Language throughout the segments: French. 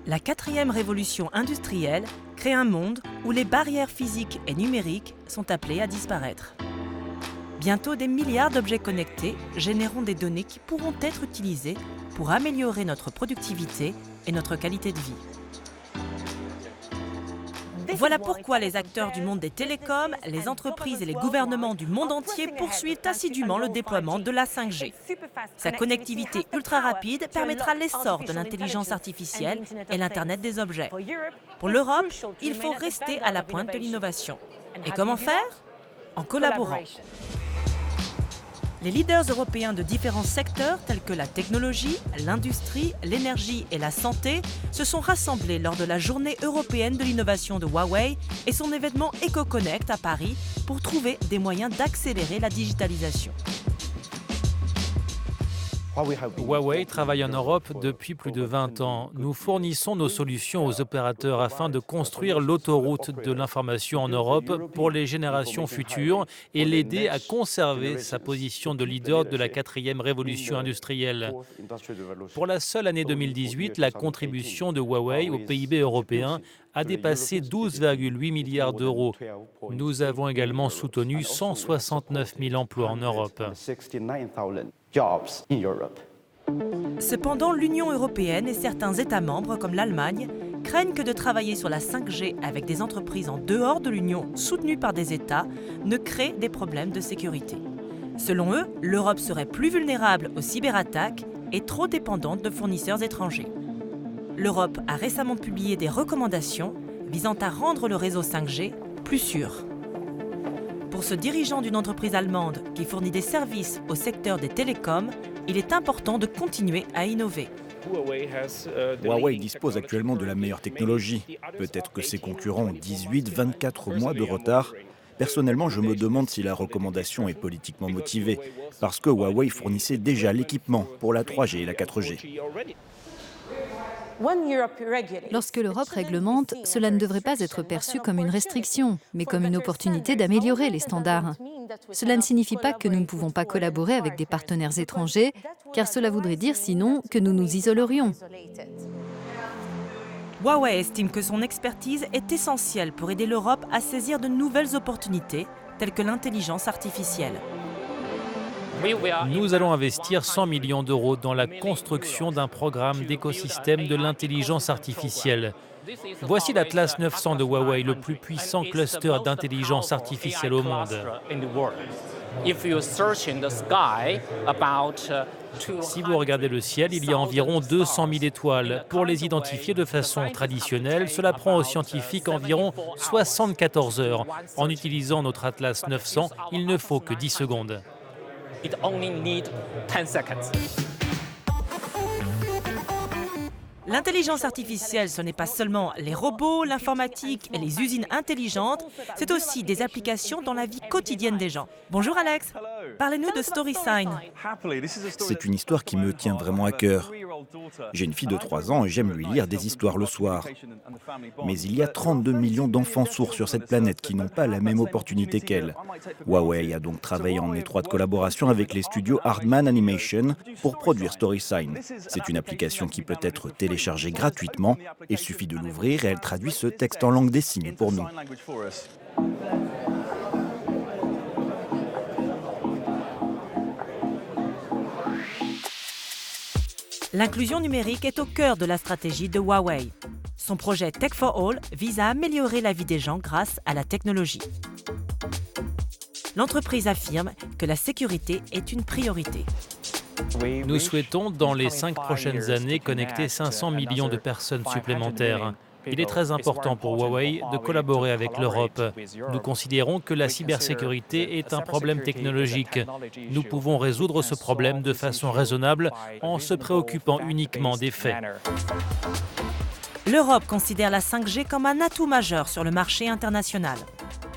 La quatrième révolution industrielle crée un monde où les barrières physiques et numériques sont appelées à disparaître. Bientôt, des milliards d'objets connectés généreront des données qui pourront être utilisées pour améliorer notre productivité et notre qualité de vie. Voilà pourquoi les acteurs du monde des télécoms, les entreprises et les gouvernements du monde entier poursuivent assidûment le déploiement de la 5G. Sa connectivité ultra rapide permettra l'essor de l'intelligence artificielle et l'Internet des objets. Pour l'Europe, il faut rester à la pointe de l'innovation. Et comment faire? En collaborant. Les leaders européens de différents secteurs tels que la technologie, l'industrie, l'énergie et la santé se sont rassemblés lors de la Journée européenne de l'innovation de Huawei et son événement EcoConnect à Paris pour trouver des moyens d'accélérer la digitalisation. Huawei travaille en Europe depuis plus de 20 ans. Nous fournissons nos solutions aux opérateurs afin de construire l'autoroute de l'information en Europe pour les générations futures et l'aider à conserver sa position de leader de la quatrième révolution industrielle. Pour la seule année 2018, la contribution de Huawei au PIB européen a dépassé 12,8 milliards d'euros. Nous avons également soutenu 169 000 emplois en Europe. Cependant, l'Union européenne et certains États membres, comme l'Allemagne, craignent que de travailler sur la 5G avec des entreprises en dehors de l'Union soutenues par des États ne crée des problèmes de sécurité. Selon eux, l'Europe serait plus vulnérable aux cyberattaques et trop dépendante de fournisseurs étrangers. L'Europe a récemment publié des recommandations visant à rendre le réseau 5G plus sûr. Pour ce dirigeant d'une entreprise allemande qui fournit des services au secteur des télécoms, il est important de continuer à innover. Huawei dispose actuellement de la meilleure technologie. Peut-être que ses concurrents ont 18-24 mois de retard. Personnellement, je me demande si la recommandation est politiquement motivée, parce que Huawei fournissait déjà l'équipement pour la 3G et la 4G. Lorsque l'Europe réglemente, cela ne devrait pas être perçu comme une restriction, mais comme une opportunité d'améliorer les standards. Cela ne signifie pas que nous ne pouvons pas collaborer avec des partenaires étrangers, car cela voudrait dire sinon que nous nous isolerions. Huawei estime que son expertise est essentielle pour aider l'Europe à saisir de nouvelles opportunités, telles que l'intelligence artificielle. Nous allons investir 100 millions d'euros dans la construction d'un programme d'écosystème de l'intelligence artificielle. Voici l'Atlas 900 de Huawei, le plus puissant cluster d'intelligence artificielle au monde. Si vous regardez le ciel, il y a environ 200 000 étoiles. Pour les identifier de façon traditionnelle, cela prend aux scientifiques environ 74 heures. En utilisant notre Atlas 900, il ne faut que 10 secondes. It only needs 10 seconds. L'intelligence artificielle, ce n'est pas seulement les robots, l'informatique et les usines intelligentes, c'est aussi des applications dans la vie quotidienne des gens. Bonjour Alex, parlez-nous de StorySign. C'est une histoire qui me tient vraiment à cœur. J'ai une fille de 3 ans et j'aime lui lire des histoires le soir. Mais il y a 32 millions d'enfants sourds sur cette planète qui n'ont pas la même opportunité qu'elle. Huawei a donc travaillé en étroite collaboration avec les studios Aardman Animation pour produire StorySign. C'est une application qui peut être téléchargée gratuitement. Il suffit de l'ouvrir et elle traduit ce texte en langue des signes pour nous. L'inclusion numérique est au cœur de la stratégie de Huawei. Son projet Tech for All vise à améliorer la vie des gens grâce à la technologie. L'entreprise affirme que la sécurité est une priorité. Nous souhaitons, dans les 5 prochaines années, connecter 500 millions de personnes supplémentaires. Il est très important pour Huawei de collaborer avec l'Europe. Nous considérons que la cybersécurité est un problème technologique. Nous pouvons résoudre ce problème de façon raisonnable en se préoccupant uniquement des faits. L'Europe considère la 5G comme un atout majeur sur le marché international,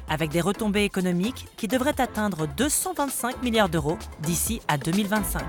avec des retombées économiques qui devraient atteindre 225 milliards d'euros d'ici à 2025.